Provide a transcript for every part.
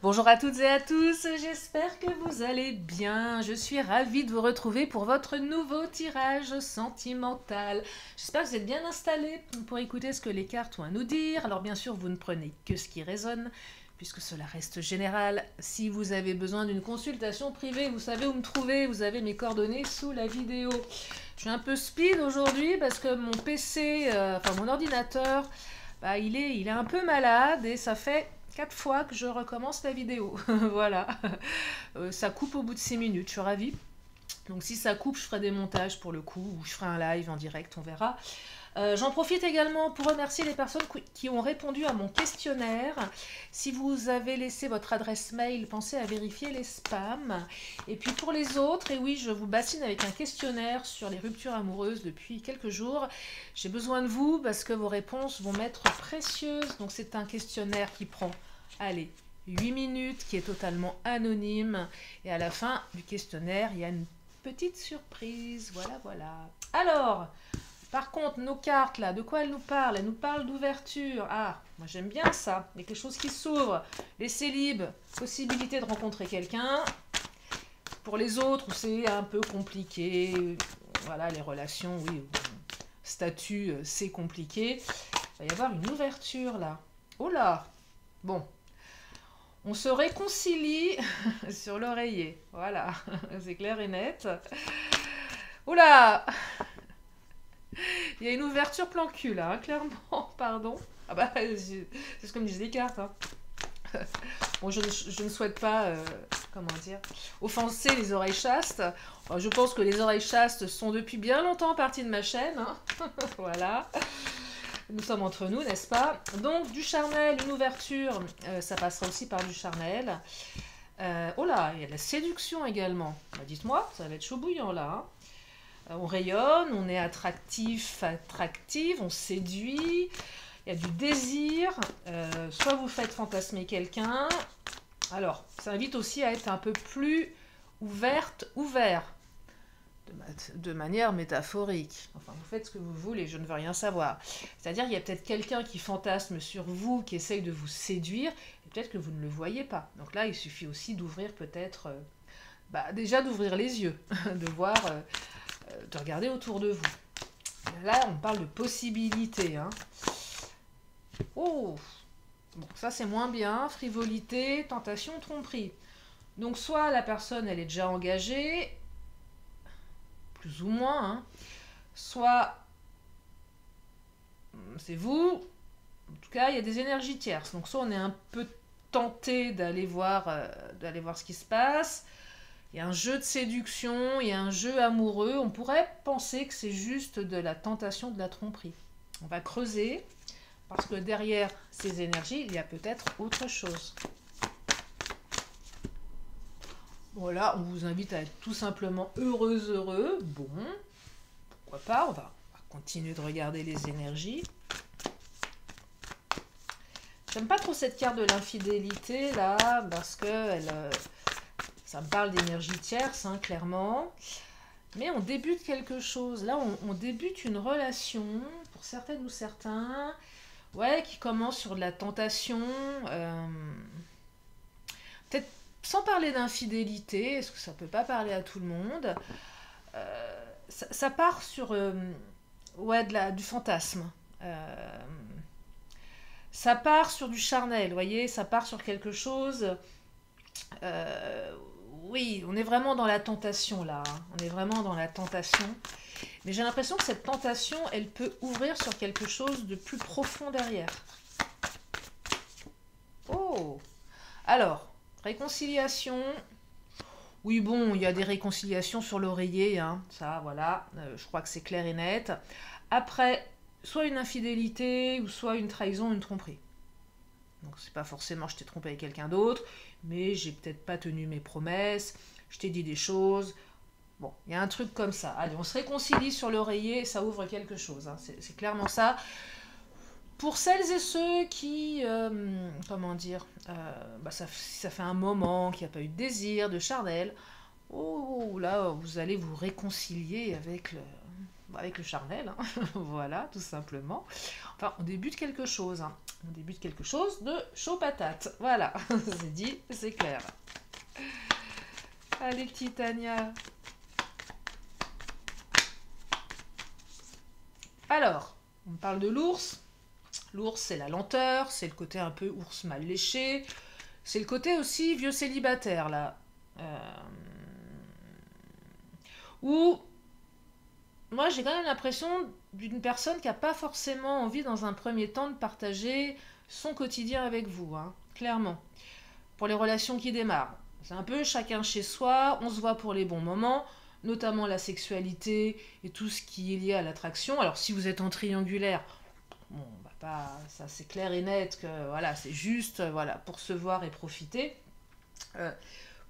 Bonjour à toutes et à tous, j'espère que vous allez bien. Je suis ravie de vous retrouver pour votre nouveau tirage sentimental. J'espère que vous êtes bien installés pour écouter ce que les cartes ont à nous dire. Alors bien sûr, vous ne prenez que ce qui résonne, puisque cela reste général. Si vous avez besoin d'une consultation privée, vous savez où me trouver, vous avez mes coordonnées sous la vidéo. Je suis un peu speed aujourd'hui parce que mon PC, mon ordinateur, il est un peu malade et ça fait 4 fois que je recommence la vidéo. Voilà. Ça coupe au bout de 6 minutes, je suis ravie. Donc si ça coupe, je ferai des montages pour le coup, ou je ferai un live en direct, on verra. J'en profite également pour remercier les personnes qui ont répondu à mon questionnaire. Si vous avez laissé votre adresse mail, pensez à vérifier les spams. Et puis pour les autres, et oui, je vous bassine avec un questionnaire sur les ruptures amoureuses depuis quelques jours. J'ai besoin de vous parce que vos réponses vont m'être précieuses. Donc c'est un questionnaire qui prend, allez, 8 minutes, qui est totalement anonyme. Et à la fin du questionnaire, il y a une petite surprise. Voilà, voilà. Alors... Par contre, nos cartes, là, de quoi elles nous parlent? Elles nous parlent d'ouverture. Ah, moi j'aime bien ça. Il y a quelque chose qui s'ouvre. Les célibes, possibilité de rencontrer quelqu'un. Pour les autres, c'est un peu compliqué. Voilà, les relations, oui. Statut, c'est compliqué. Il va y avoir une ouverture, là. Oh là! Bon. On se réconcilie sur l'oreiller. Voilà, c'est clair et net. Oula! Il y a une ouverture plan cul là, hein, clairement, pardon. Ah bah, c'est ce que me disent les cartes. Hein. Bon, je ne souhaite pas, comment dire, offenser les oreilles chastes. Enfin, je pense que les oreilles chastes sont depuis bien longtemps partie de ma chaîne. Hein. Voilà. Nous sommes entre nous, n'est-ce pas? Donc, du charnel, une ouverture, ça passera aussi par du charnel. Oh là, il y a de la séduction également. Bah, dites-moi, ça va être chaud bouillant là. Hein. On rayonne, on est attractif, attractive, on séduit, il y a du désir, soit vous faites fantasmer quelqu'un. Alors, ça invite aussi à être un peu plus ouverte, ouvert, de manière métaphorique. Enfin, vous faites ce que vous voulez, je ne veux rien savoir. C'est-à-dire, il y a peut-être quelqu'un qui fantasme sur vous, qui essaye de vous séduire, et peut-être que vous ne le voyez pas. Donc là, il suffit aussi d'ouvrir peut-être, déjà d'ouvrir les yeux, de voir... de regarder autour de vous. Là, on parle de possibilités. Hein. Oh, bon, ça c'est moins bien. Frivolité, tentation, tromperie. Donc soit la personne, elle est déjà engagée, plus ou moins, hein, soit c'est vous. En tout cas, il y a des énergies tierces. Donc soit on est un peu tenté d'aller voir ce qui se passe. Il y a un jeu de séduction, il y a un jeu amoureux. On pourrait penser que c'est juste de la tentation, de la tromperie. On va creuser, parce que derrière ces énergies, il y a peut-être autre chose. Voilà, on vous invite à être tout simplement heureux. Bon, pourquoi pas, on va continuer de regarder les énergies. J'aime pas trop cette carte de l'infidélité, là, parce que ça me parle d'énergie tierce, hein, clairement. Mais on débute quelque chose. Là, on débute une relation, pour certaines ou certains, ouais, qui commence sur de la tentation. Peut-être sans parler d'infidélité, est-ce que ça peut pas parler à tout le monde? Ça part sur ouais, du fantasme. Ça part sur du charnel, vous voyez, ça part sur quelque chose... oui, on est vraiment dans la tentation là. Hein. On est vraiment dans la tentation. Mais j'ai l'impression que cette tentation, elle peut ouvrir sur quelque chose de plus profond derrière. Oh! Alors, réconciliation. Oui, bon, il y a des réconciliations sur l'oreiller. Hein. Ça, voilà. Je crois que c'est clair et net. Après, soit une infidélité, ou soit une trahison, une tromperie. Donc c'est pas forcément je t'ai trompé avec quelqu'un d'autre, mais j'ai peut-être pas tenu mes promesses, je t'ai dit des choses. Bon, il y a un truc comme ça. Allez, on se réconcilie sur l'oreiller, ça ouvre quelque chose. Hein. C'est clairement ça. Pour celles et ceux qui, comment dire, ça fait un moment qu'il n'y a pas eu de désir, de charnel, oh là, vous allez vous réconcilier avec avec le charnel, hein. Voilà, tout simplement. Enfin, on débute quelque chose, hein. On débute quelque chose de chaud patate. Voilà, c'est dit, c'est clair. Allez, petite Tania. Alors, on parle de l'ours. L'ours, c'est la lenteur, c'est le côté un peu ours mal léché. C'est le côté aussi vieux célibataire, là. Où, moi, j'ai quand même l'impression d'une personne qui n'a pas forcément envie, dans un premier temps, de partager son quotidien avec vous, hein, clairement. Pour les relations qui démarrent. C'est un peu chacun chez soi, on se voit pour les bons moments, notamment la sexualité et tout ce qui est lié à l'attraction. Alors, si vous êtes en triangulaire, bon, bah pas, ça c'est clair et net que voilà, c'est juste voilà, pour se voir et profiter. Euh,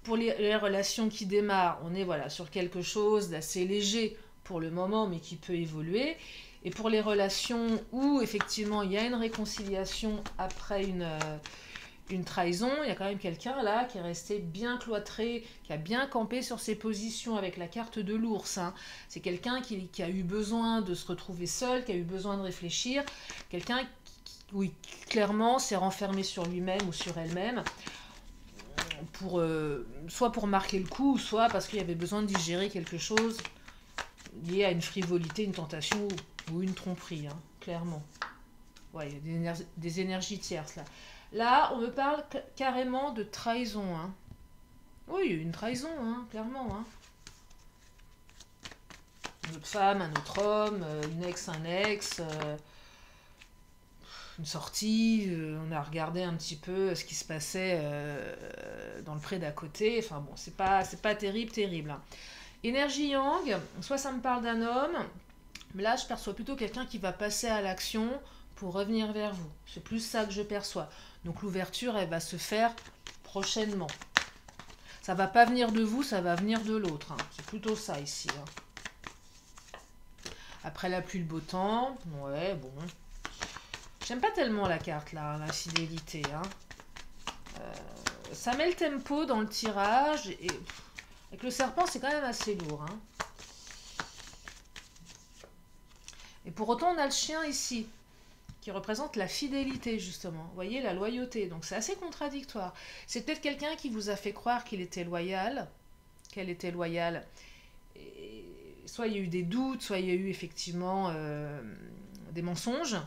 pour les relations qui démarrent, on est voilà, sur quelque chose d'assez léger pour le moment, mais qui peut évoluer. Et pour les relations où effectivement il y a une réconciliation après une trahison, il y a quand même quelqu'un là qui est resté bien cloîtré, qui a bien campé sur ses positions avec la carte de l'ours, hein. C'est quelqu'un qui a eu besoin de se retrouver seul, qui a eu besoin de réfléchir, quelqu'un oui, clairement s'est renfermé sur lui-même ou sur elle-même, pour, soit pour marquer le coup, soit parce qu'il y avait besoin de digérer quelque chose lié à une frivolité, une tentation ou une tromperie, hein, clairement. Ouais, il y a des énergies tierces là. Là, on me parle carrément de trahison, hein. Oui, il y a eu une trahison, hein, clairement, hein. Une autre femme, un autre homme, une ex, un ex, une sortie, on a regardé un petit peu ce qui se passait dans le pré d'à côté. Enfin bon, c'est pas terrible, hein. Énergie yang, soit ça me parle d'un homme, mais là je perçois plutôt quelqu'un qui va passer à l'action pour revenir vers vous. C'est plus ça que je perçois. Donc l'ouverture, elle va se faire prochainement. Ça va pas venir de vous, ça va venir de l'autre, hein. C'est plutôt ça ici, hein. Après la pluie, le beau temps, ouais, bon. J'aime pas tellement la carte là, la fidélité, hein. Ça met le tempo dans le tirage et avec le serpent, c'est quand même assez lourd, hein. Et pour autant, on a le chien ici, qui représente la fidélité, justement. Vous voyez, la loyauté. Donc, c'est assez contradictoire. C'est peut-être quelqu'un qui vous a fait croire qu'il était loyal, qu'elle était loyale. Et soit il y a eu des doutes, soit il y a eu effectivement des mensonges,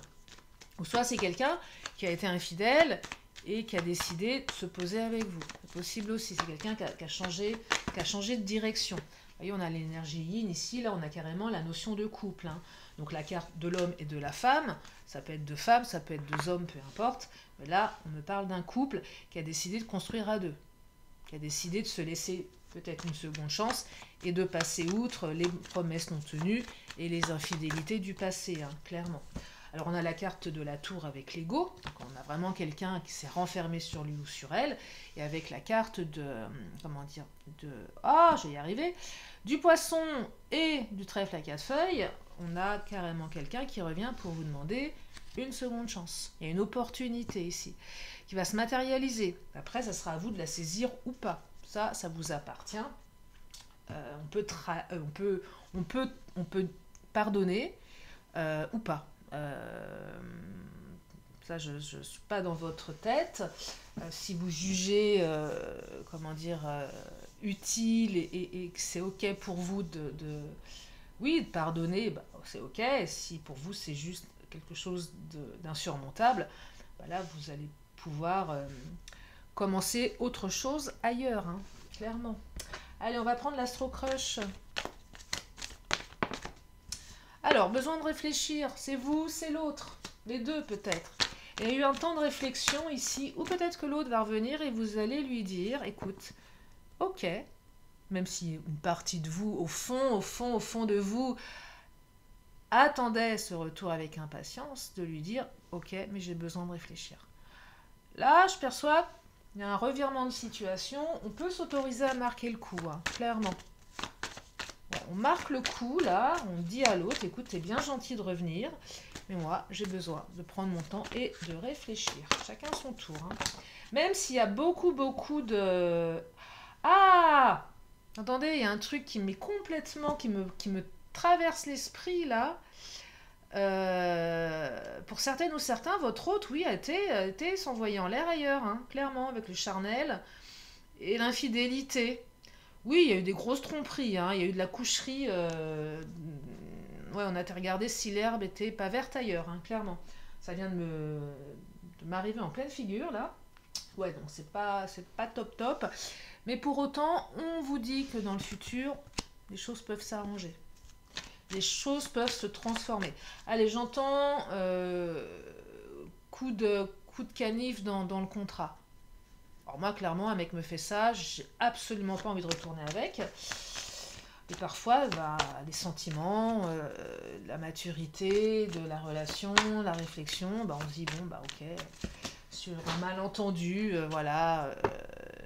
ou soit c'est quelqu'un qui a été infidèle et qui a décidé de se poser avec vous. C'est possible aussi. C'est quelqu'un qui a changé de direction. Vous voyez, on a l'énergie yin ici. Là, on a carrément la notion de couple, hein. Donc la carte de l'homme et de la femme, ça peut être deux femmes, ça peut être deux hommes, peu importe. Mais là, on me parle d'un couple qui a décidé de construire à deux, qui a décidé de se laisser peut-être une seconde chance et de passer outre les promesses non tenues et les infidélités du passé, hein, clairement. Alors on a la carte de la tour avec l'ego, donc on a vraiment quelqu'un qui s'est renfermé sur lui ou sur elle, et avec la carte de, comment dire, je vais y arriver, du poisson et du trèfle à quatre feuilles, on a carrément quelqu'un qui revient pour vous demander une seconde chance. Il y a une opportunité ici qui va se matérialiser. Après, ça sera à vous de la saisir ou pas. Ça vous appartient. On peut pardonner ou pas. Ça, je ne suis pas dans votre tête. Si vous jugez, comment dire, utile et que c'est OK pour vous oui, de pardonner, bah, c'est OK. Si pour vous, c'est juste quelque chose d'insurmontable, bah là, vous allez pouvoir commencer autre chose ailleurs, hein, clairement. Allez, on va prendre l'Astro Crush. Alors, besoin de réfléchir, c'est vous, c'est l'autre, les deux peut-être. Il y a eu un temps de réflexion ici, ou peut-être que l'autre va revenir et vous allez lui dire, écoute, OK, même si une partie de vous, au fond de vous, attendait ce retour avec impatience, de lui dire, OK, mais j'ai besoin de réfléchir. Là, je perçois qu'il y a un revirement de situation, on peut s'autoriser à marquer le coup, hein, clairement. On marque le coup, là, on dit à l'autre, écoute, t'es bien gentil de revenir, mais moi, j'ai besoin de prendre mon temps et de réfléchir. Chacun son tour, hein. Même s'il y a beaucoup de... Ah! Attendez, il y a un truc qui m'est complètement, qui me traverse l'esprit là, pour certaines ou certains, votre hôte, oui, a été s'envoyer en l'air ailleurs, hein, clairement, avec le charnel et l'infidélité. Oui, il y a eu des grosses tromperies, hein, il y a eu de la coucherie. Ouais, on a été regarder si l'herbe était pas verte ailleurs, hein, clairement. Ça vient de m'arriver en pleine figure, là. Ouais, donc c'est pas top top. Mais pour autant, on vous dit que dans le futur, les choses peuvent s'arranger. Les choses peuvent se transformer. Allez, j'entends coup de canif dans le contrat. Alors moi, clairement, un mec me fait ça, j'ai absolument pas envie de retourner avec. Et parfois, bah, les sentiments, la maturité de la relation, la réflexion, bah, on se dit, bon, bah ok, sur un malentendu, voilà,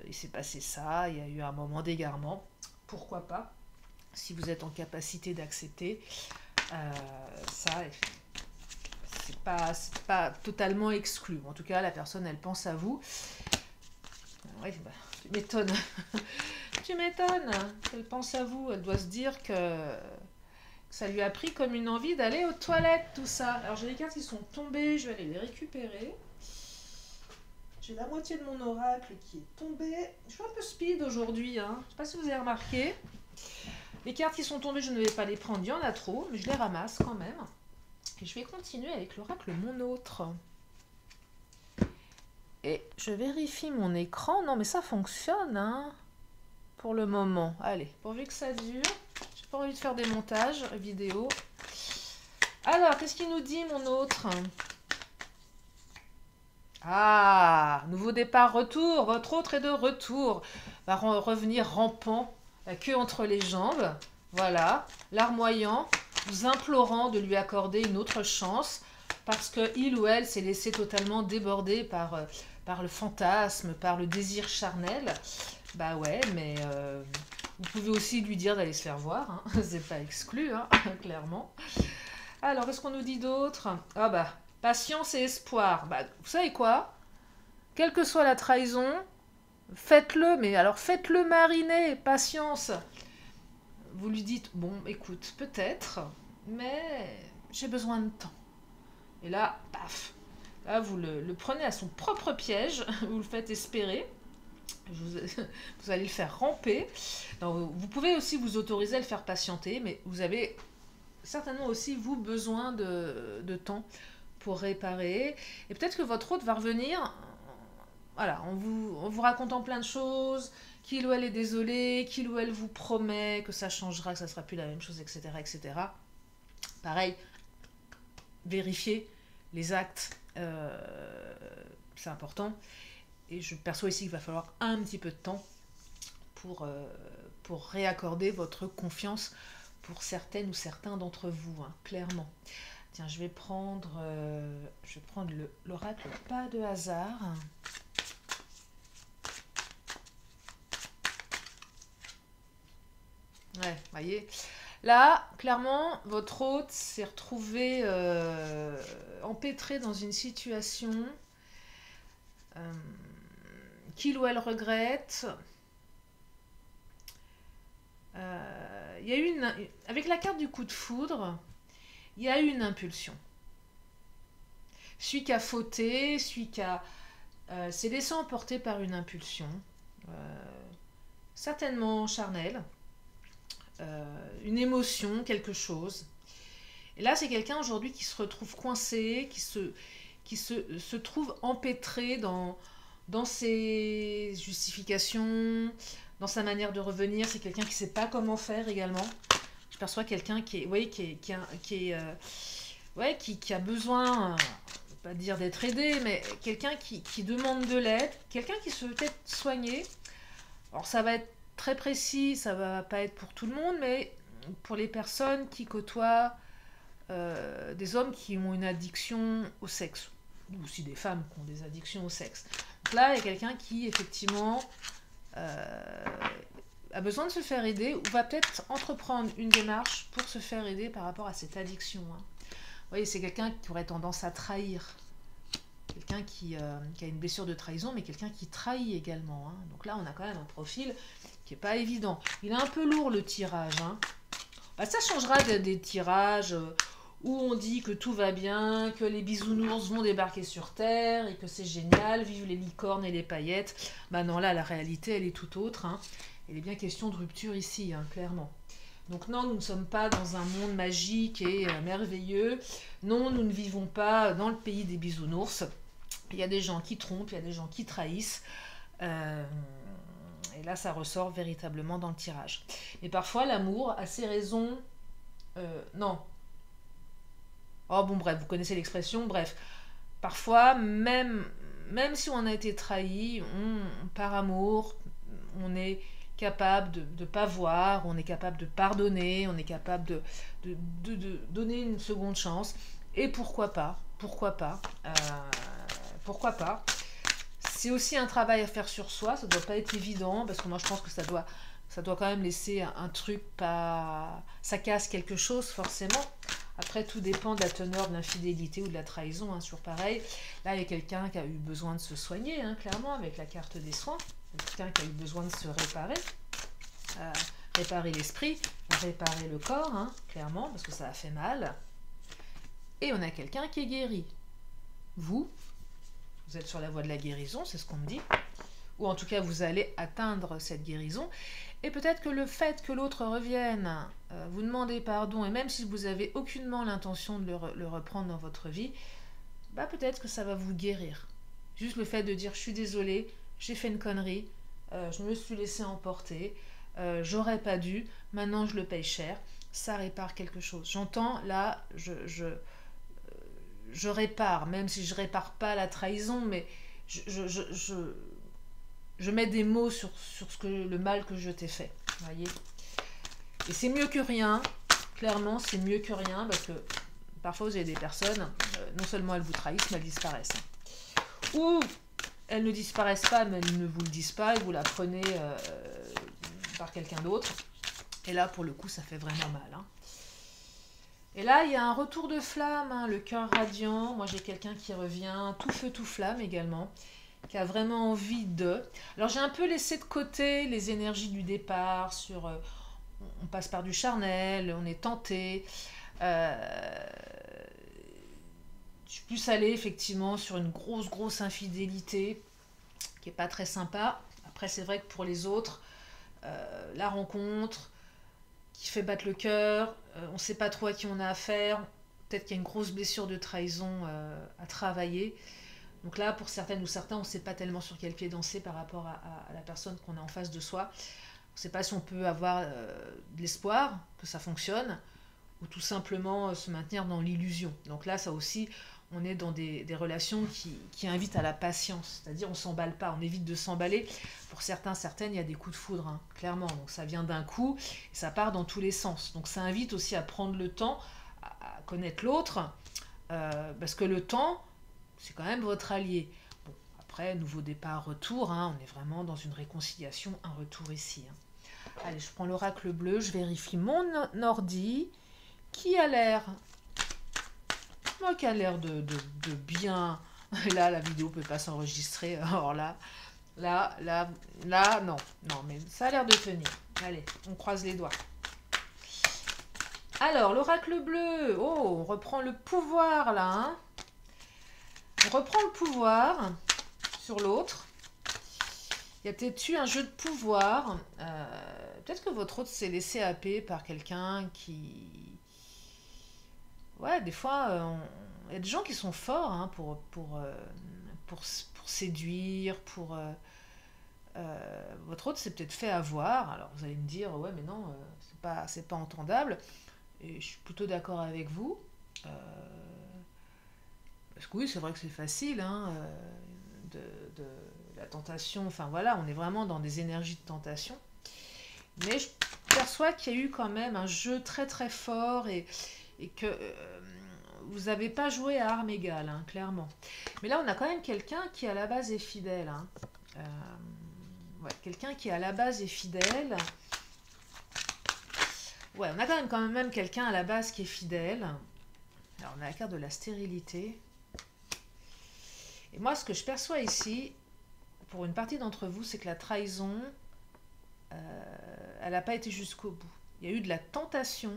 il s'est passé ça, il y a eu un moment d'égarement, pourquoi pas, si vous êtes en capacité d'accepter ça, c'est pas totalement exclu. En tout cas, la personne, elle pense à vous. Ouais, bah, tu m'étonnes. Tu m'étonnes qu'elle pense à vous. Elle doit se dire que ça lui a pris comme une envie d'aller aux toilettes, tout ça. Alors, j'ai les cartes qui sont tombées, je vais aller les récupérer. J'ai la moitié de mon oracle qui est tombé. Je suis un peu speed aujourd'hui, hein. Je ne sais pas si vous avez remarqué. Les cartes qui sont tombées, je ne vais pas les prendre, il y en a trop, mais je les ramasse quand même. Et je vais continuer avec l'oracle Mon Autre. Et je vérifie mon écran. Non, mais ça fonctionne, hein, pour le moment. Allez, pourvu que ça dure. J'ai pas envie de faire des montages vidéo. Alors, qu'est-ce qu'il nous dit, mon autre? Ah, nouveau départ, retour. Votre autre est de retour. Va revenir rampant, la queue entre les jambes. Voilà, larmoyant, vous implorant de lui accorder une autre chance parce que il ou elle s'est laissé totalement déborder par le fantasme, par le désir charnel. Bah ouais, mais vous pouvez aussi lui dire d'aller se faire voir, hein. C'est pas exclu, hein, clairement. Alors, qu'est-ce qu'on nous dit d'autre? Ah bah, patience et espoir. Bah, vous savez quoi? Quelle que soit la trahison, faites-le, mais alors faites-le mariner, patience. Vous lui dites, bon, écoute, peut-être, mais j'ai besoin de temps. Et là, paf, là, vous le prenez à son propre piège, vous le faites espérer, vous allez le faire ramper. Donc, vous pouvez aussi vous autoriser à le faire patienter, mais vous avez certainement aussi, vous, besoin de temps pour réparer. Et peut-être que votre hôte va revenir, voilà, en vous racontant plein de choses, qu'il ou elle est désolé, qu'il ou elle vous promet que ça changera, que ça sera plus la même chose, etc., etc. Pareil, vérifier les actes, c'est important. Et je perçois ici qu'il va falloir un petit peu de temps pour réaccorder votre confiance pour certaines ou certains d'entre vous, hein, clairement. Tiens, je vais prendre l'oracle pas de hasard. Ouais, voyez. Là, clairement, votre hôte s'est retrouvé empêtré dans une situation qu'il ou elle regrette. Il y a eu avec la carte du coup de foudre, il y a eu une impulsion. Celui qui a fauté, celui qui s'est laissé emporter par une impulsion, certainement charnelle, une émotion, quelque chose. Et là, c'est quelqu'un aujourd'hui qui se retrouve coincé, qui se trouve empêtré dans ses justifications, dans sa manière de revenir. C'est quelqu'un qui ne sait pas comment faire également. Je perçois quelqu'un qui a besoin, pas dire d'être aidé, mais quelqu'un qui demande de l'aide, quelqu'un qui se veut peut-être soigner. Alors ça va être très précis, ça va pas être pour tout le monde, mais pour les personnes qui côtoient des hommes qui ont une addiction au sexe, ou aussi des femmes qui ont des addictions au sexe. Donc là, il y a quelqu'un qui, effectivement, a besoin de se faire aider, ou va peut-être entreprendre une démarche pour se faire aider par rapport à cette addiction, hein. Vous voyez, c'est quelqu'un qui aurait tendance à trahir. Quelqu'un qui a une blessure de trahison, mais quelqu'un qui trahit également, hein. Donc là, on a quand même un profil qui n'est pas évident. Il est un peu lourd, le tirage, hein. Bah, ça changera des tirages où on dit que tout va bien, que les bisounours vont débarquer sur Terre et que c'est génial, vive les licornes et les paillettes. Bah non, là, la réalité, elle est tout autre. Hein. Il est bien question de rupture ici, hein, clairement. Donc non, nous ne sommes pas dans un monde magique et merveilleux. Non, nous ne vivons pas dans le pays des bisounours. Il y a des gens qui trompent, il y a des gens qui trahissent. Euh, et là, ça ressort véritablement dans le tirage. Mais parfois, l'amour a ses raisons. Non. Oh bon, bref, vous connaissez l'expression. Bref, parfois, même si on a été trahi, par amour, on est capable de ne pas voir, on est capable de pardonner, on est capable de donner une seconde chance. Et pourquoi pas? Pourquoi pas? Pourquoi pas? C'est aussi un travail à faire sur soi, ça ne doit pas être évident, parce que moi je pense que ça doit quand même laisser un truc pas... Ça casse quelque chose forcément. Après, tout dépend de la teneur de l'infidélité ou de la trahison, hein, sur pareil. Là, il y a quelqu'un qui a eu besoin de se soigner, hein, clairement, avec la carte des soins. Quelqu'un qui a eu besoin de se réparer. Réparer l'esprit, réparer le corps, hein, clairement, parce que ça a fait mal. Et on a quelqu'un qui est guéri. Vous êtes sur la voie de la guérison, c'est ce qu'on me dit. Ou en tout cas, vous allez atteindre cette guérison. Et peut-être que le fait que l'autre revienne, vous demandez pardon, et même si vous avez aucunement l'intention de le reprendre dans votre vie, bah peut-être que ça va vous guérir. Juste le fait de dire, je suis désolée, j'ai fait une connerie, je me suis laissé emporter, j'aurais pas dû, maintenant je le paye cher, ça répare quelque chose. J'entends, là, je répare, même si je répare pas la trahison, mais je mets des mots sur le mal que je t'ai fait. Voyez. Et c'est mieux que rien, clairement, c'est mieux que rien, parce que parfois vous avez des personnes, non seulement elles vous trahissent, mais elles disparaissent. Ou elles ne disparaissent pas, mais elles ne vous le disent pas, et vous la prenez par quelqu'un d'autre. Et là, pour le coup, ça fait vraiment mal. Hein. Et là, il y a un retour de flamme, hein, le cœur radiant. Moi, j'ai quelqu'un qui revient, tout feu, tout flamme également, qui a vraiment envie de... Alors, j'ai un peu laissé de côté les énergies du départ, sur... on passe par du charnel, on est tenté. Je suis plus allée, effectivement, sur une grosse infidélité, qui n'est pas très sympa. Après, c'est vrai que pour les autres, la rencontre qui fait battre le cœur, on ne sait pas trop à qui on a affaire, peut-être qu'il y a une grosse blessure de trahison à travailler. Donc là, pour certaines ou certains, on ne sait pas tellement sur quel pied danser par rapport à la personne qu'on a en face de soi. On ne sait pas si on peut avoir de l'espoir que ça fonctionne, ou tout simplement se maintenir dans l'illusion. Donc là, ça aussi, on est dans des relations qui invitent à la patience, c'est-à-dire on ne s'emballe pas, on évite de s'emballer. Pour certains, certaines, il y a des coups de foudre, hein, clairement, donc ça vient d'un coup, et ça part dans tous les sens. Donc ça invite aussi à prendre le temps, à connaître l'autre, parce que le temps, c'est quand même votre allié. Bon, après, nouveau départ, retour, hein, on est vraiment dans une réconciliation, un retour ici. Hein. Allez, je prends l'oracle bleu, je vérifie mon ordi, qui a l'air... Moi qui a l'air de bien... Là, la vidéo ne peut pas s'enregistrer. Alors là, non. Non, mais ça a l'air de tenir. Allez, on croise les doigts. Alors, l'oracle bleu. Oh, on reprend le pouvoir, là. Hein. On reprend le pouvoir sur l'autre. Il y a peut-être eu un jeu de pouvoir. Peut-être que votre autre s'est laissé happer par quelqu'un qui... Ouais, des fois, il y a des gens qui sont forts, hein, pour séduire, votre autre s'est peut-être fait avoir. Alors vous allez me dire, ouais, mais non, c'est pas entendable. Et je suis plutôt d'accord avec vous. Parce que oui, c'est vrai que c'est facile, hein, de la tentation. Enfin voilà, on est vraiment dans des énergies de tentation. Mais je perçois qu'il y a eu quand même un jeu très très fort et que vous n'avez pas joué à armes égales, hein, clairement. Mais là, on a quand même quelqu'un qui, à la base, est fidèle. Hein. Ouais, quelqu'un qui, à la base, est fidèle. Ouais, on a quand même quelqu'un, à la base, qui est fidèle. Alors, on a la carte de la stérilité. Et moi, ce que je perçois ici, pour une partie d'entre vous, c'est que la trahison, elle n'a pas été jusqu'au bout. il y a eu de la tentation,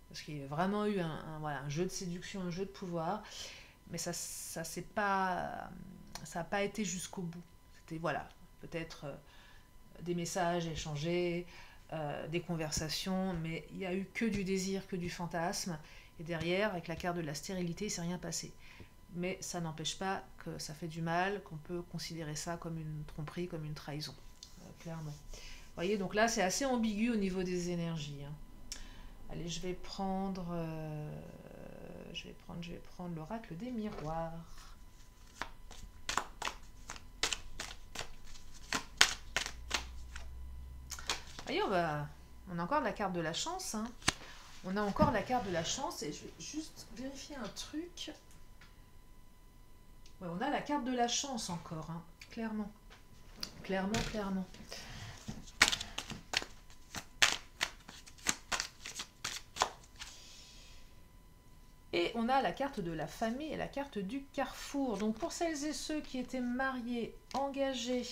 parce qu'il y a vraiment eu voilà, un jeu de séduction, un jeu de pouvoir, mais ça n'a pas été jusqu'au bout. C'était, voilà, peut-être des messages échangés, des conversations, mais il n'y a eu que du désir, que du fantasme, et derrière, avec la carte de la stérilité, il ne s'est rien passé. Mais ça n'empêche pas que ça fait du mal, qu'on peut considérer ça comme une tromperie, comme une trahison, clairement. Vous voyez, donc là, c'est assez ambigu au niveau des énergies. Hein. Allez, je vais prendre l'oracle des miroirs. Voyez, on a encore la carte de la chance. Hein. On a encore la carte de la chance et je vais juste vérifier un truc. Ouais, on a la carte de la chance encore, hein. Clairement. Clairement, clairement. Et on a la carte de la famille et la carte du carrefour. Donc pour celles et ceux qui étaient mariés, engagés,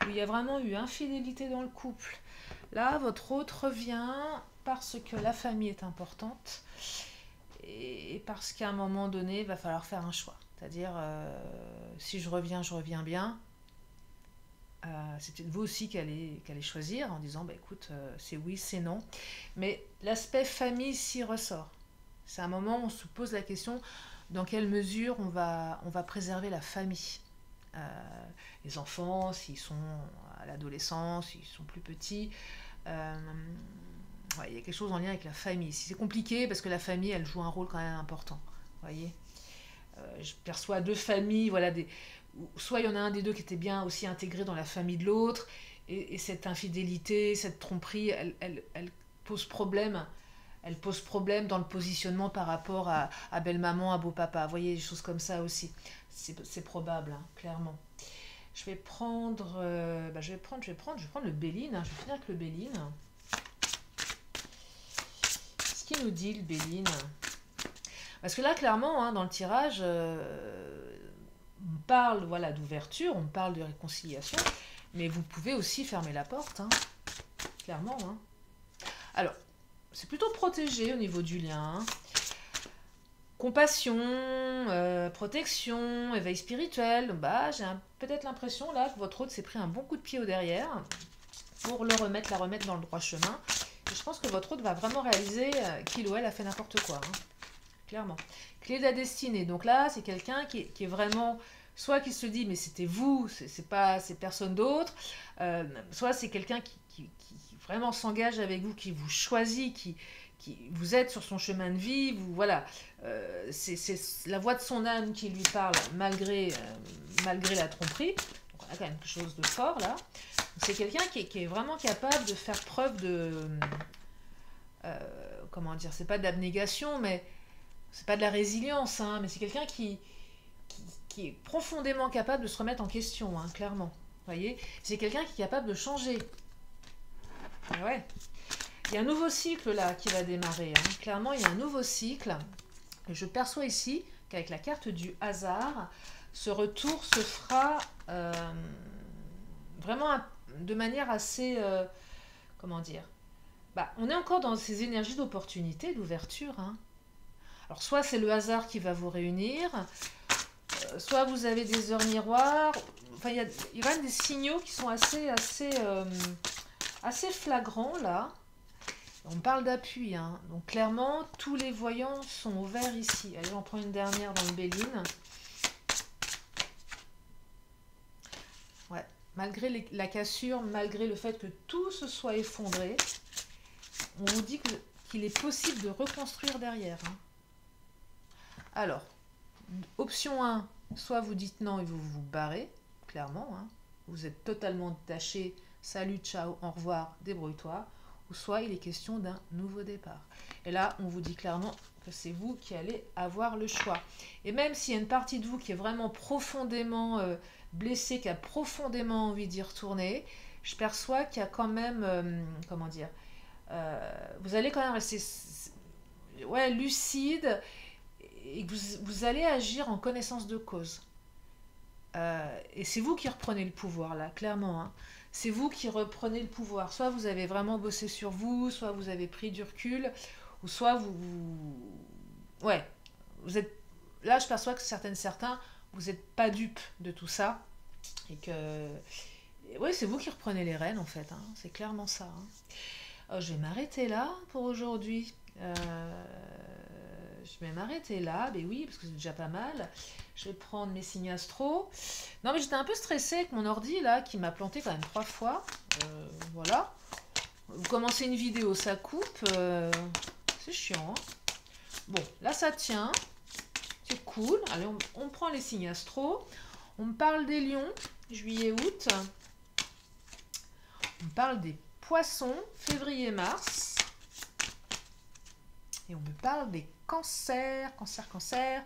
où il y a vraiment eu infidélité dans le couple, là, votre hôte revient parce que la famille est importante et parce qu'à un moment donné, il va falloir faire un choix. C'est-à-dire, si je reviens bien. C'est peut-être vous aussi qui allez choisir en disant, bah, écoute, c'est oui, c'est non. Mais l'aspect famille s'y ressort. C'est un moment où on se pose la question dans quelle mesure on va préserver la famille. Les enfants, s'ils sont à l'adolescence, s'ils sont plus petits. Ouais, il y a quelque chose en lien avec la famille. C'est compliqué parce que la famille, elle joue un rôle quand même important. Vous voyez, je perçois deux familles, voilà, soit il y en a un des deux qui était bien aussi intégré dans la famille de l'autre, et cette infidélité, cette tromperie, elle pose problème. Elle pose problème dans le positionnement par rapport à belle-maman, à beau-papa. Vous voyez, des choses comme ça aussi. C'est probable, hein, clairement. Je vais prendre, je vais prendre le Béline. Hein. Je vais finir avec le Béline. Ce qu'il nous dit, le Béline. Parce que là, clairement, hein, dans le tirage, on parle, voilà, d'ouverture, on parle de réconciliation, mais vous pouvez aussi fermer la porte, hein, clairement. Hein. Alors, c'est plutôt protégé au niveau du lien. Hein. Compassion, protection, éveil spirituel. Bah, j'ai peut-être l'impression là que votre hôte s'est pris un bon coup de pied au derrière pour la remettre dans le droit chemin. Et je pense que votre hôte va vraiment réaliser qu'il ou elle a fait n'importe quoi. Hein. Clairement. Clé de la destinée. Donc là, c'est quelqu'un qui est vraiment, soit qui se dit, mais c'était vous, c'est personne d'autre, soit c'est quelqu'un qui vraiment s'engage avec vous, qui vous choisit, qui vous êtes sur son chemin de vie, vous, voilà, c'est la voix de son âme qui lui parle malgré la tromperie. Donc on a quand même quelque chose de fort là. C'est quelqu'un qui est vraiment capable de faire preuve de, comment dire, c'est pas de l'abnégation, mais c'est pas de la résilience, hein, mais c'est quelqu'un qui est profondément capable de se remettre en question, hein, clairement. Vous voyez, c'est quelqu'un qui est capable de changer. Et ouais. Il y a un nouveau cycle là qui va démarrer. Hein. Clairement, il y a un nouveau cycle. Et je perçois ici qu'avec la carte du hasard, ce retour se fera vraiment de manière assez... comment dire, bah, on est encore dans ces énergies d'opportunité, d'ouverture. Hein. Alors, soit c'est le hasard qui va vous réunir, soit vous avez des heures miroirs. Enfin, il y a quand même des signaux qui sont assez flagrants là. On parle d'appui, hein. Donc clairement, tous les voyants sont ouverts ici. Allez, j'en prends une dernière dans le Béline. Ouais, malgré la cassure, malgré le fait que tout se soit effondré, on vous dit qu'il est possible de reconstruire derrière. Hein. Alors, option 1, soit vous dites non et vous vous barrez, clairement. Hein. Vous êtes totalement détaché. Salut, ciao, au revoir, débrouille-toi. Ou soit il est question d'un nouveau départ. Et là, on vous dit clairement que c'est vous qui allez avoir le choix. Et même s'il y a une partie de vous qui est vraiment profondément blessée, qui a profondément envie d'y retourner, je perçois qu'il y a quand même, comment dire, vous allez quand même rester lucide et que vous allez agir en connaissance de cause. Et c'est vous qui reprenez le pouvoir, là, clairement. Hein. c'est vous qui reprenez le pouvoir. Soit vous avez vraiment bossé sur vous, soit vous avez pris du recul, ou soit ouais, vous êtes... Là, je perçois que certains, vous n'êtes pas dupes de tout ça. Et que... Oui, c'est vous qui reprenez les rênes, en fait. Hein. C'est clairement ça. Hein. Je vais m'arrêter là pour aujourd'hui. Je vais m'arrêter là, mais oui, parce que c'est déjà pas mal. Je vais prendre mes signes astro. Non, mais j'étais un peu stressée avec mon ordi, là, qui m'a planté quand même 3 fois. Voilà. Vous commencez une vidéo, ça coupe. C'est chiant. Hein. Bon, là, ça tient. C'est cool. Allez, on prend les signes astro. On me parle des lions, juillet, août. On me parle des poissons, février, mars. Et on me parle des cancers, cancer,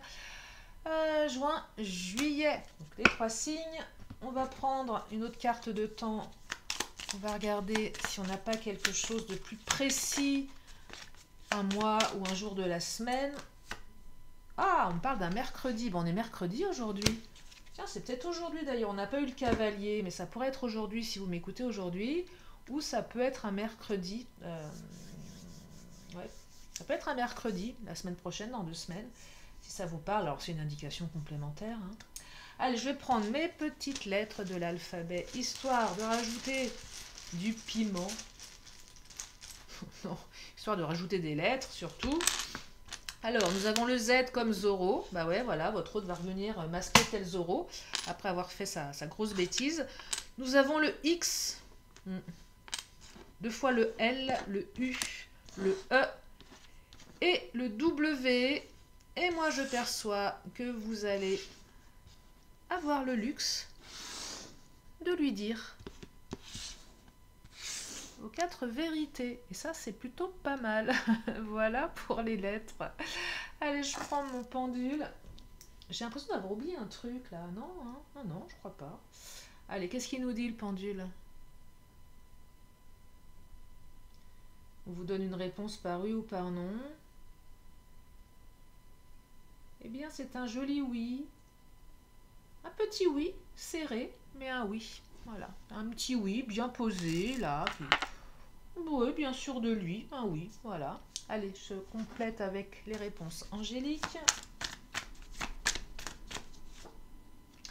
juin, juillet. Donc les 3 signes. On va prendre une autre carte de temps. On va regarder si on n'a pas quelque chose de plus précis. Un mois ou un jour de la semaine. Ah, on me parle d'un mercredi. Bon, on est mercredi aujourd'hui. Tiens, c'est peut-être aujourd'hui d'ailleurs. On n'a pas eu le cavalier, mais ça pourrait être aujourd'hui si vous m'écoutez aujourd'hui. Ou ça peut être un mercredi. Ouais. Ça peut être un mercredi, la semaine prochaine, dans 2 semaines, si ça vous parle. Alors, c'est une indication complémentaire. Hein. Allez, je vais prendre mes petites lettres de l'alphabet, histoire de rajouter du piment. Non, histoire de rajouter des lettres, surtout. Alors, nous avons le Z comme Zorro. Bah ouais, voilà, votre hôte va revenir masquer tel Zorro, après avoir fait sa grosse bêtise. Nous avons le X. 2 fois le L, le U, le E. Et le W, et moi je perçois que vous allez avoir le luxe de lui dire vos 4 vérités. Et ça, c'est plutôt pas mal. Voilà pour les lettres. Allez, je prends mon pendule. J'ai l'impression d'avoir oublié un truc là. Non, hein? Ah non, je crois pas. Allez, qu'est-ce qu'il nous dit le pendule? On vous donne une réponse par oui ou par non. Eh bien, c'est un joli oui. Un petit oui, serré, mais un oui. Voilà, un petit oui, bien posé, là. Oui, bien sûr de lui, un oui, voilà. Allez, je complète avec les réponses angéliques.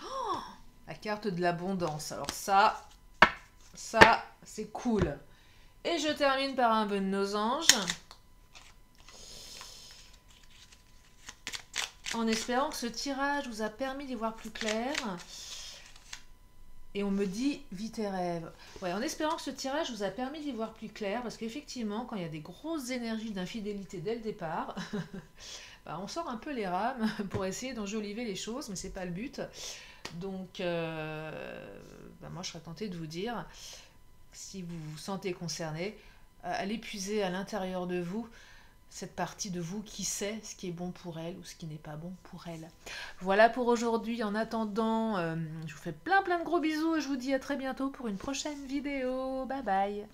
Oh, la carte de l'abondance. Alors ça, c'est cool. Et je termine par un vœu de nos anges. En espérant que ce tirage vous a permis d'y voir plus clair. Et on me dit, vis tes rêves. Ouais, en espérant que ce tirage vous a permis d'y voir plus clair, parce qu'effectivement, quand il y a des grosses énergies d'infidélité dès le départ, bah, on sort un peu les rames pour essayer d'enjoliver les choses, mais c'est pas le but. Donc, bah, moi, je serais tentée de vous dire, si vous vous sentez concerné, allez puiser à l'intérieur de vous cette partie de vous qui sait ce qui est bon pour elle ou ce qui n'est pas bon pour elle. Voilà pour aujourd'hui. En attendant, je vous fais plein de gros bisous et je vous dis à très bientôt pour une prochaine vidéo. Bye bye.